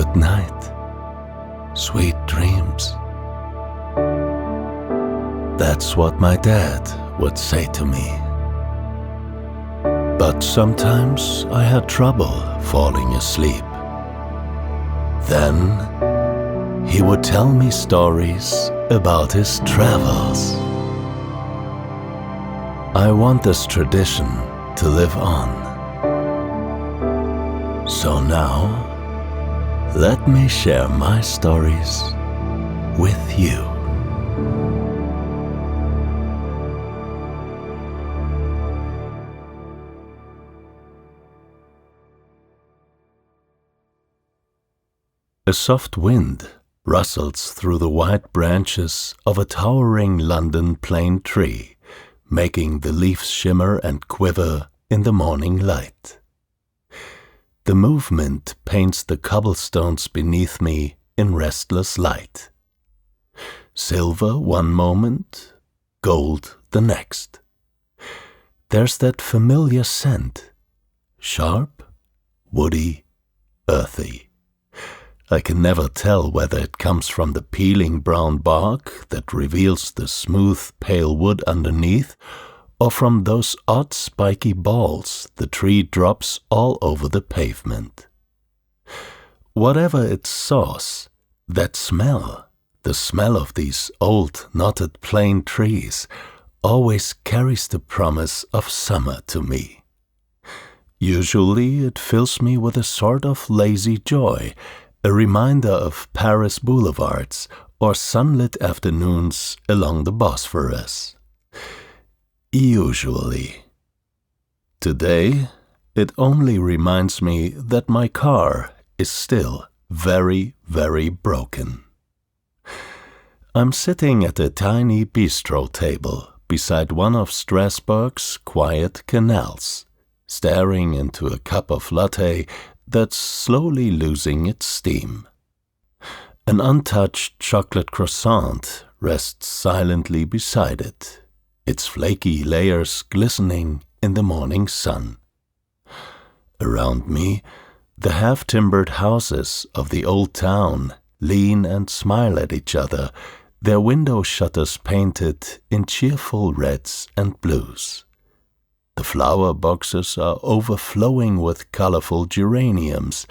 Good night. Sweet dreams. That's what my dad would say to me. But sometimes I had trouble falling asleep. Then he would tell me stories about his travels. I want this tradition to live on. So now, let me share my stories with you. A soft wind rustles through the white branches of a towering London plane tree, making the leaves shimmer and quiver in the morning light. The movement paints the cobblestones beneath me in restless light. Silver one moment, gold the next. There's that familiar scent, sharp, woody, earthy. I can never tell whether it comes from the peeling brown bark that reveals the smooth, pale wood underneath, or from those odd spiky balls the tree drops all over the pavement. Whatever its source, that smell, the smell of these old, knotted plane trees, always carries the promise of summer to me. Usually it fills me with a sort of lazy joy, a reminder of Paris boulevards or sunlit afternoons along the Bosphorus. Usually. Today, it only reminds me that my car is still very, very broken. I'm sitting at a tiny bistro table beside one of Strasbourg's quiet canals, staring into a cup of latte that's slowly losing its steam. An untouched chocolate croissant rests silently beside it, its flaky layers glistening in the morning sun. Around me, the half-timbered houses of the old town lean and smile at each other, their window shutters painted in cheerful reds and blues. The flower boxes are overflowing with colorful geraniums,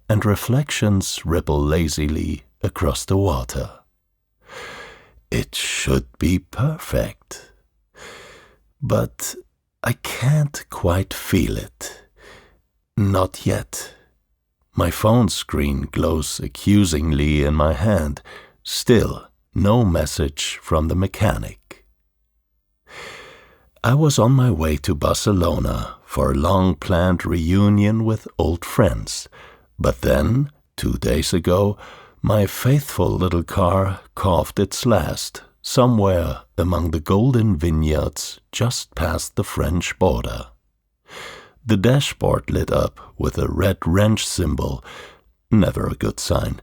and reflections ripple lazily across the water. It should be perfect. But I can't quite feel it. Not yet. My phone screen glows accusingly in my hand. Still, no message from the mechanic. I was on my way to Barcelona for a long-planned reunion with old friends, but then, 2 days ago, my faithful little car coughed its last, somewhere among the golden vineyards just past the French border. The dashboard lit up with a red wrench symbol, never a good sign,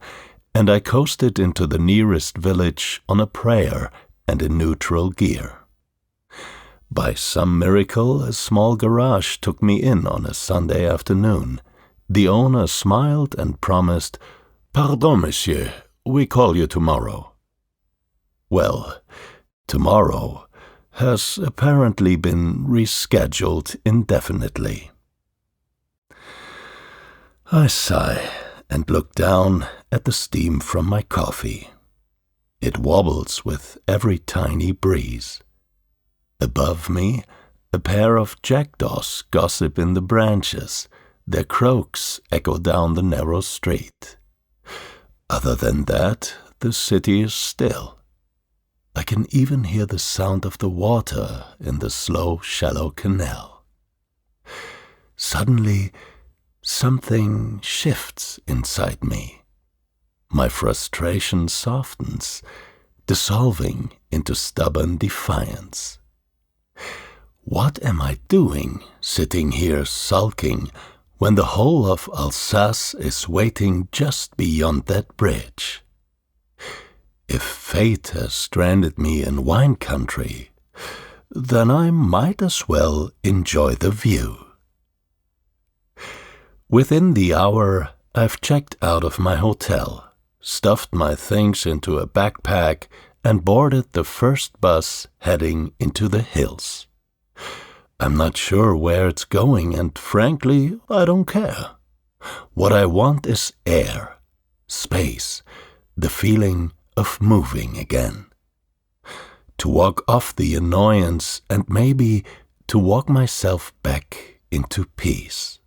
and I coasted into the nearest village on a prayer and in neutral gear. By some miracle, a small garage took me in on a Sunday afternoon. The owner smiled and promised, "Pardon, monsieur, we call you tomorrow." Well, tomorrow has apparently been rescheduled indefinitely. I sigh and look down at the steam from my coffee. It wobbles with every tiny breeze. Above me, a pair of jackdaws gossip in the branches. Their croaks echo down the narrow street. Other than that, the city is still. I can even hear the sound of the water in the slow, shallow canal. Suddenly, something shifts inside me. My frustration softens, dissolving into stubborn defiance. What am I doing, sitting here sulking, when the whole of Alsace is waiting just beyond that bridge? If fate has stranded me in wine country, then I might as well enjoy the view. Within the hour, I've checked out of my hotel, stuffed my things into a backpack, and boarded the first bus heading into the hills. I'm not sure where it's going, and frankly, I don't care. What I want is air, space, the feeling of moving again. To walk off the annoyance and maybe to walk myself back into peace.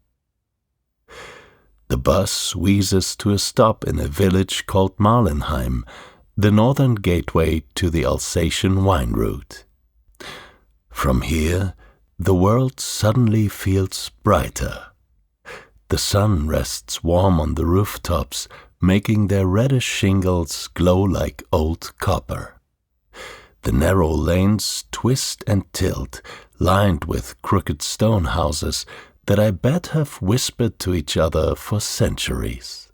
The bus wheezes to a stop in a village called Marlenheim, the northern gateway to the Alsatian wine route. From here, the world suddenly feels brighter. The sun rests warm on the rooftops, making their reddish shingles glow like old copper. The narrow lanes twist and tilt, lined with crooked stone houses that I bet have whispered to each other for centuries.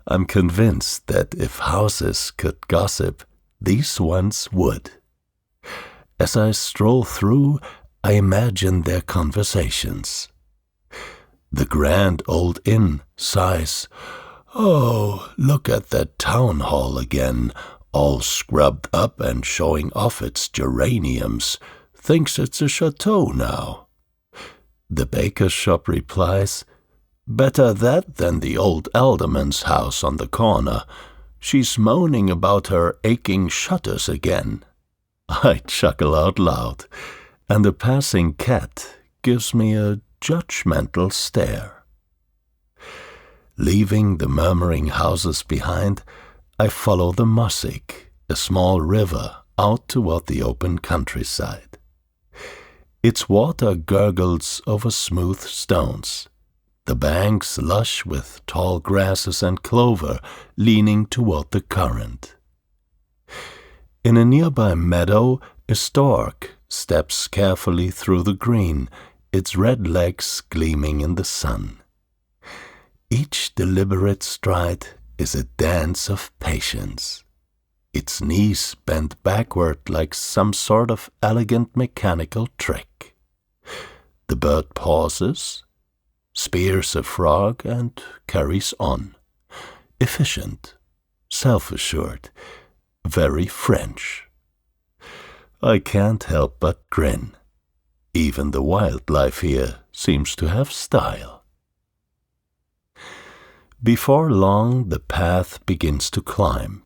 I'm convinced that if houses could gossip, these ones would. As I stroll through, I imagine their conversations. The grand old inn sighs, "Oh, look at that town hall again, all scrubbed up and showing off its geraniums. Thinks it's a chateau now." The baker's shop replies, "Better that than the old alderman's house on the corner. She's moaning about her aching shutters again." I chuckle out loud, and a passing cat gives me a judgmental stare. Leaving the murmuring houses behind, I follow the Mossig, a small river, out toward the open countryside. Its water gurgles over smooth stones, the banks lush with tall grasses and clover leaning toward the current. In a nearby meadow, a stork steps carefully through the green, its red legs gleaming in the sun. Each deliberate stride is a dance of patience, its knees bent backward like some sort of elegant mechanical trick. The bird pauses, spears a frog, and carries on. Efficient, self-assured, very French. I can't help but grin. Even the wildlife here seems to have style. Before long, the path begins to climb.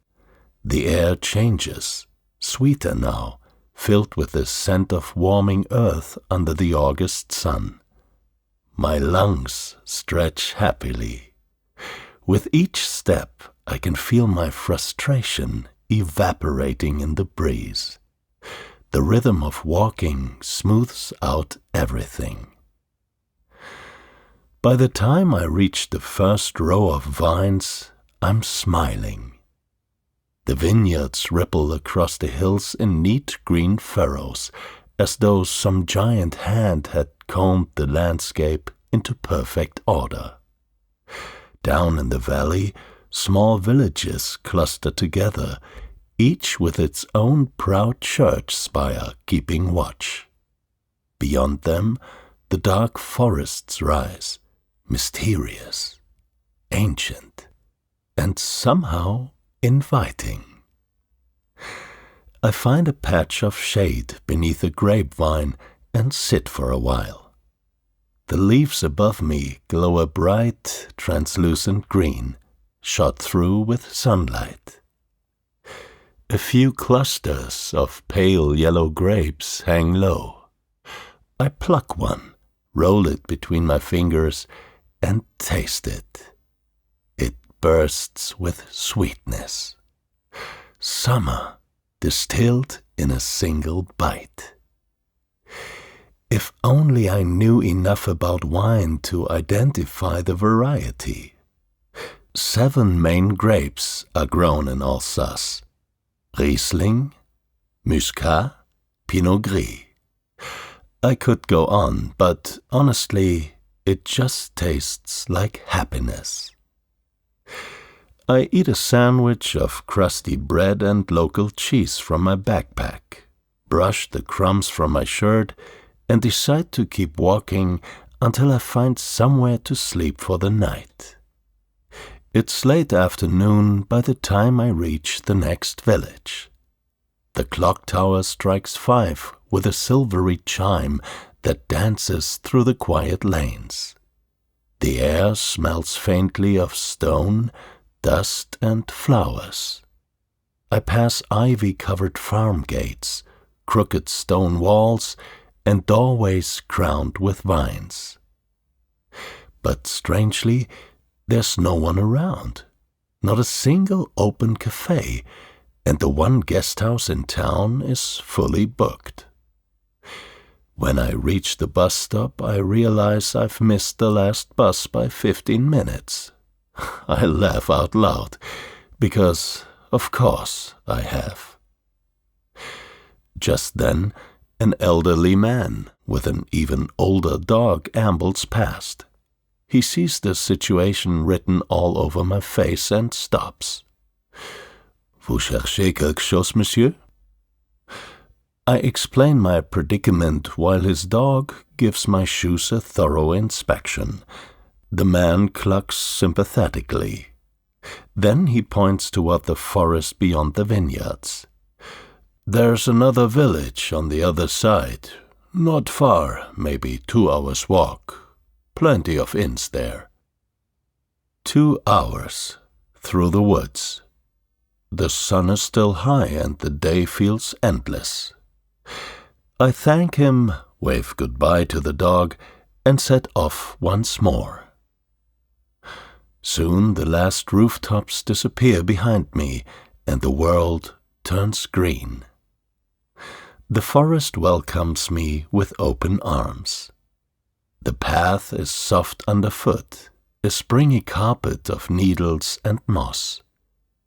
The air changes, sweeter now, filled with the scent of warming earth under the August sun. My lungs stretch happily. With each step, I can feel my frustration evaporating in the breeze. The rhythm of walking smooths out everything. By the time I reach the first row of vines, I'm smiling. The vineyards ripple across the hills in neat green furrows, as though some giant hand had combed the landscape into perfect order. Down in the valley, small villages cluster together, each with its own proud church spire keeping watch. Beyond them, the dark forests rise, mysterious, ancient, and somehow inviting. I find a patch of shade beneath a grapevine and sit for a while. The leaves above me glow a bright, translucent green, shot through with sunlight. A few clusters of pale yellow grapes hang low. I pluck one, roll it between my fingers, and taste it. It bursts with sweetness. Summer distilled in a single bite. If only I knew enough about wine to identify the variety. 7 main grapes are grown in Alsace: Riesling, Muscat, Pinot Gris. I could go on, but honestly, it just tastes like happiness. I eat a sandwich of crusty bread and local cheese from my backpack, brush the crumbs from my shirt, and decide to keep walking until I find somewhere to sleep for the night. It's late afternoon by the time I reach the next village. The clock tower strikes 5 with a silvery chime that dances through the quiet lanes. The air smells faintly of stone, dust, and flowers. I pass ivy-covered farm gates, crooked stone walls, and doorways crowned with vines. But strangely, there's no one around, not a single open cafe, and the one guest house in town is fully booked. When I reach the bus stop, I realize I've missed the last bus by 15 minutes. I laugh out loud, because, of course, I have. Just then, an elderly man with an even older dog ambles past. He sees the situation written all over my face and stops. Vous cherchez quelque chose, monsieur? I explain my predicament while his dog gives my shoes a thorough inspection. The man clucks sympathetically. Then he points toward the forest beyond the vineyards. There's another village on the other side. Not far, maybe 2 hours' walk. Plenty of inns there. 2 hours through the woods. The sun is still high and the day feels endless. I thank him, wave goodbye to the dog, and set off once more. Soon the last rooftops disappear behind me, and the world turns green. The forest welcomes me with open arms. The path is soft underfoot, a springy carpet of needles and moss.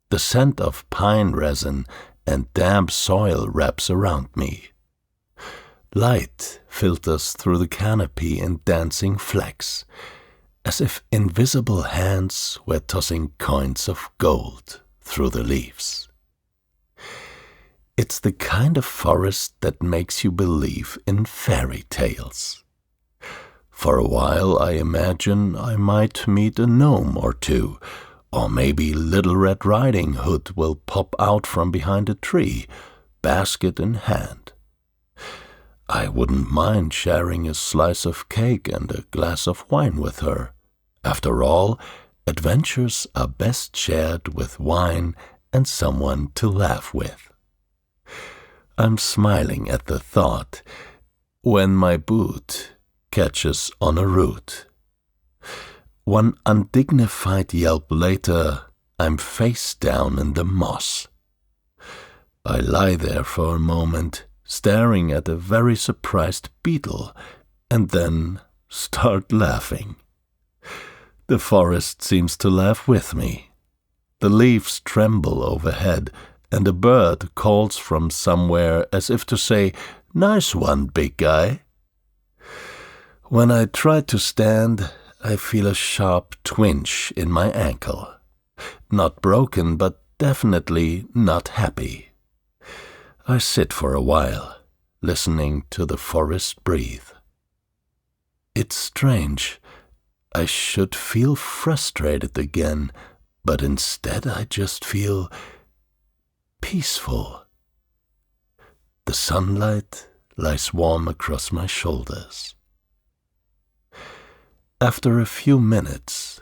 The scent of pine resin and damp soil wraps around me. Light filters through the canopy in dancing flecks, as if invisible hands were tossing coins of gold through the leaves. It's the kind of forest that makes you believe in fairy tales. For a while I imagine I might meet a gnome or two, or maybe Little Red Riding Hood will pop out from behind a tree, basket in hand. I wouldn't mind sharing a slice of cake and a glass of wine with her. After all, adventures are best shared with wine and someone to laugh with. I'm smiling at the thought when my boot catches on a root. One undignified yelp later, I'm face down in the moss. I lie there for a moment, staring at a very surprised beetle, and then start laughing. The forest seems to laugh with me. The leaves tremble overhead, and a bird calls from somewhere as if to say, "Nice one, big guy." When I try to stand, I feel a sharp twinge in my ankle. Not broken, but definitely not happy. I sit for a while, listening to the forest breathe. It's strange. I should feel frustrated again, but instead I just feel peaceful. The sunlight lies warm across my shoulders. After a few minutes,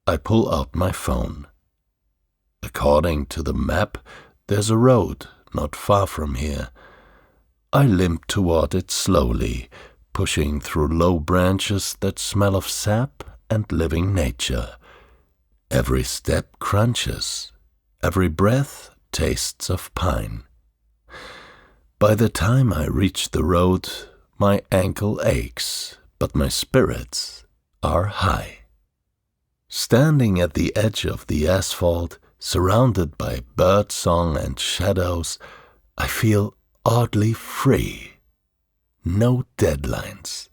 I pull out my phone. According to the map, there's a road not far from here. I limp toward it slowly, pushing through low branches that smell of sap and living nature. Every step crunches, every breath tastes of pine. By the time I reach the road, my ankle aches, but my spirits are high. Standing at the edge of the asphalt, surrounded by birdsong and shadows, I feel oddly free. No deadlines,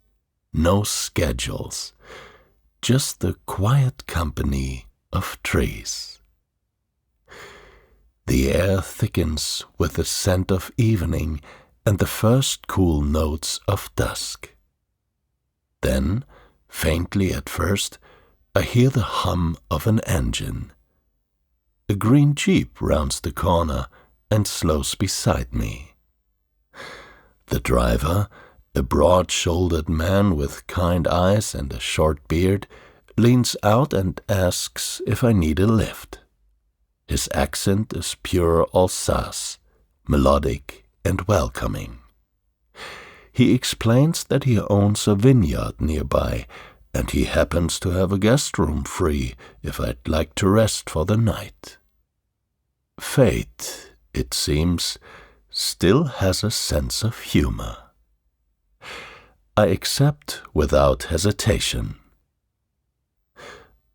no schedules, just the quiet company of trees. The air thickens with the scent of evening and the first cool notes of dusk. Then, faintly at first, I hear the hum of an engine. A green Jeep rounds the corner and slows beside me. The driver, a broad-shouldered man with kind eyes and a short beard, leans out and asks if I need a lift. His accent is pure Alsace, melodic and welcoming. He explains that he owns a vineyard nearby, and he happens to have a guest room free if I'd like to rest for the night. Fate, it seems, still has a sense of humor. I accept without hesitation.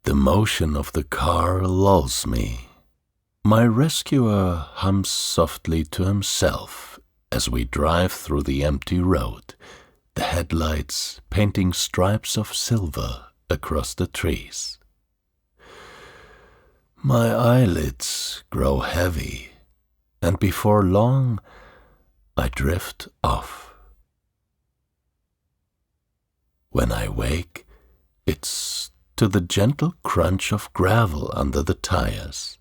The motion of the car lulls me. My rescuer hums softly to himself as we drive through the empty road, the headlights painting stripes of silver across the trees. My eyelids grow heavy, and before long I drift off. When I wake, it's to the gentle crunch of gravel under the tires.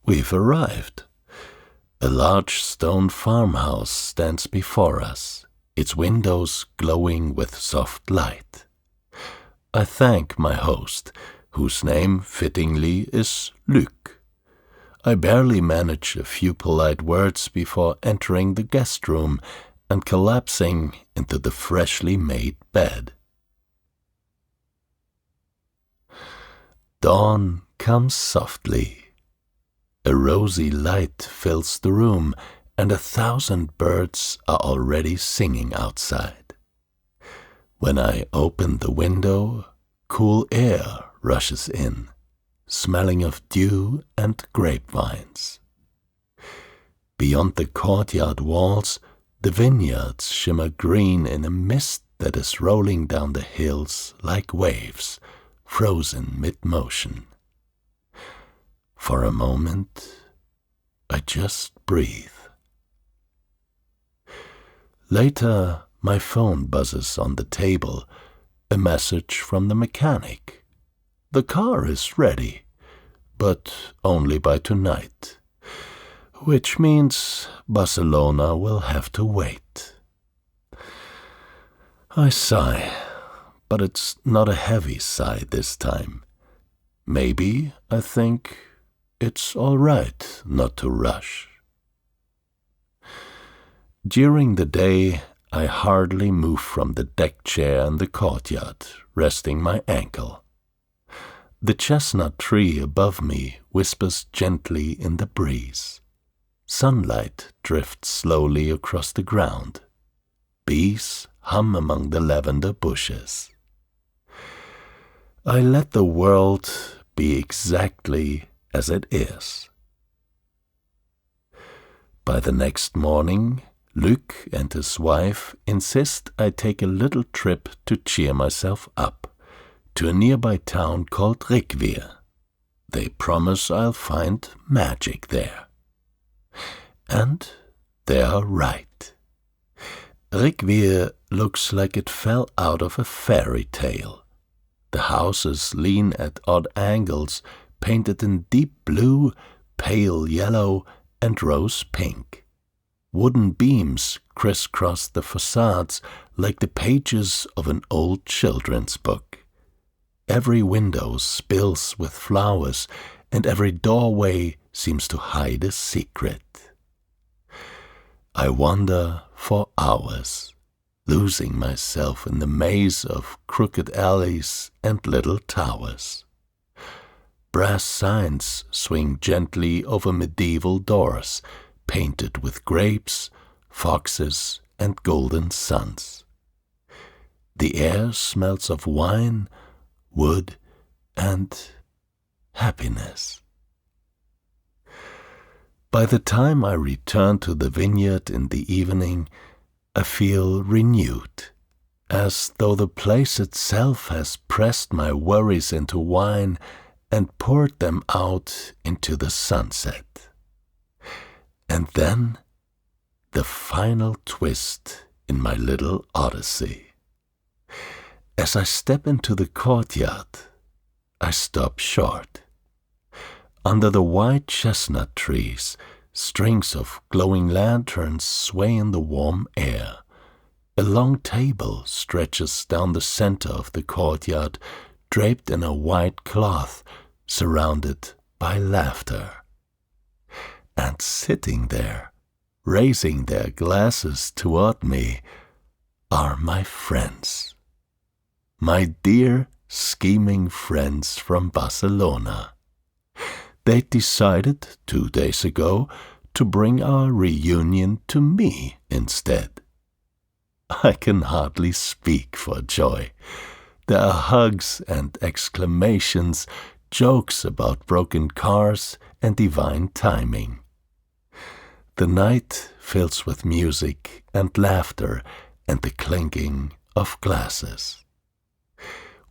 We've arrived. A large stone farmhouse stands before us, its windows glowing with soft light. I thank my host, whose name fittingly is Luc. I barely manage a few polite words before entering the guest room and collapsing into the freshly made bed. Dawn comes softly. A rosy light fills the room, and 1,000 birds are already singing outside. When I open the window, cool air rushes in, smelling of dew and grapevines. Beyond the courtyard walls, the vineyards shimmer green in a mist that is rolling down the hills like waves, frozen mid-motion. For a moment, I just breathe. Later, my phone buzzes on the table, a message from the mechanic. The car is ready, but only by tonight, which means Barcelona will have to wait. I sigh, but it's not a heavy sigh this time. Maybe I think it's all right not to rush. During the day, I hardly move from the deck chair in the courtyard, resting my ankle. The chestnut tree above me whispers gently in the breeze. Sunlight drifts slowly across the ground. Bees hum among the lavender bushes. I let the world be exactly as it is. By the next morning, Luc and his wife insist I take a little trip to cheer myself up, to a nearby town called Rikvier. They promise I'll find magic there. And they are right. Rikvier looks like it fell out of a fairy tale. The houses lean at odd angles, painted in deep blue, pale yellow, and rose pink. Wooden beams crisscross the facades like the pages of an old children's book. Every window spills with flowers, and every doorway seems to hide a secret. I wander for hours, losing myself in the maze of crooked alleys and little towers. Brass signs swing gently over medieval doors, painted with grapes, foxes, and golden suns. The air smells of wine, wood, and happiness. By the time I return to the vineyard in the evening, I feel renewed, as though the place itself has pressed my worries into wine and poured them out into the sunset. And then, the final twist in my little odyssey. As I step into the courtyard, I stop short. Under the white chestnut trees, strings of glowing lanterns sway in the warm air. A long table stretches down the center of the courtyard, draped in a white cloth, surrounded by laughter. And sitting there, raising their glasses toward me, are my friends. My dear, scheming friends from Barcelona. They decided 2 days ago to bring our reunion to me instead. I can hardly speak for joy. There are hugs and exclamations, jokes about broken cars and divine timing. The night fills with music and laughter and the clinking of glasses.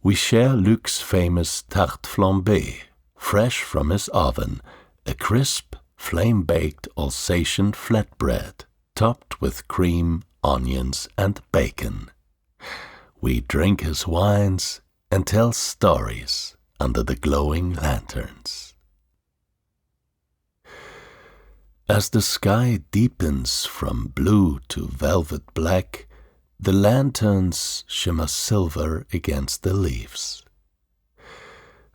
We share Luc's famous tarte flambée, fresh from his oven, a crisp, flame-baked Alsatian flatbread, topped with cream, onions, and bacon. We drink his wines and tell stories under the glowing lanterns. As the sky deepens from blue to velvet black, the lanterns shimmer silver against the leaves.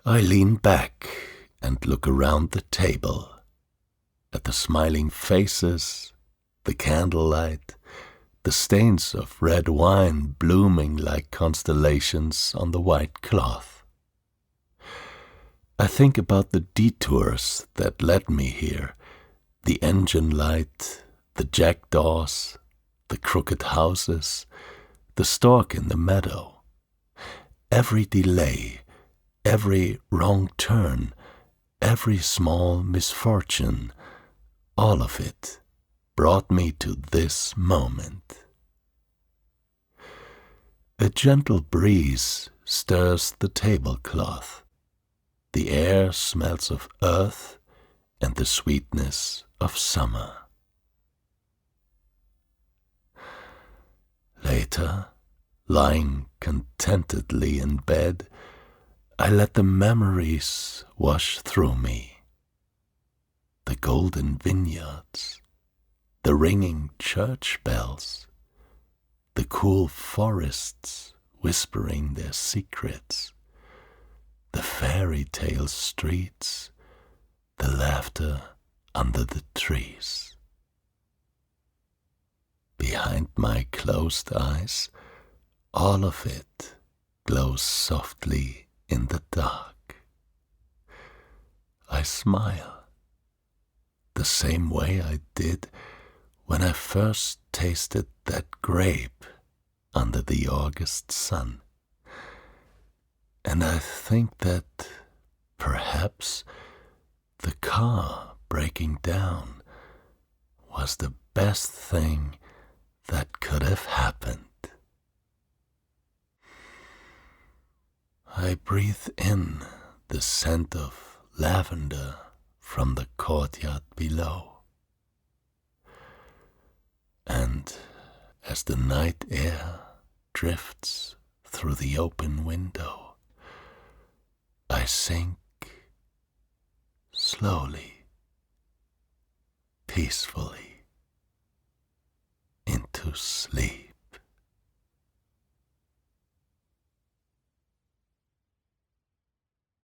I lean back and look around the table, at the smiling faces, the candlelight, the stains of red wine blooming like constellations on the white cloth. I think about the detours that led me here, the engine light, the jackdaws, the crooked houses, the stork in the meadow. Every delay, every wrong turn, every small misfortune, all of it brought me to this moment. A gentle breeze stirs the tablecloth. The air smells of earth and the sweetness of summer. Later, lying contentedly in bed, I let the memories wash through me. The golden vineyards, the ringing church bells, the cool forests whispering their secrets, the fairy tale streets, the laughter under the trees. Behind my closed eyes, all of it glows softly in the dark. I smile, the same way I did when I first tasted that grape under the August sun. And I think that perhaps the car breaking down was the best thing that could have happened. I breathe in the scent of lavender from the courtyard below. And as the night air drifts through the open window, I sink slowly, peacefully into sleep.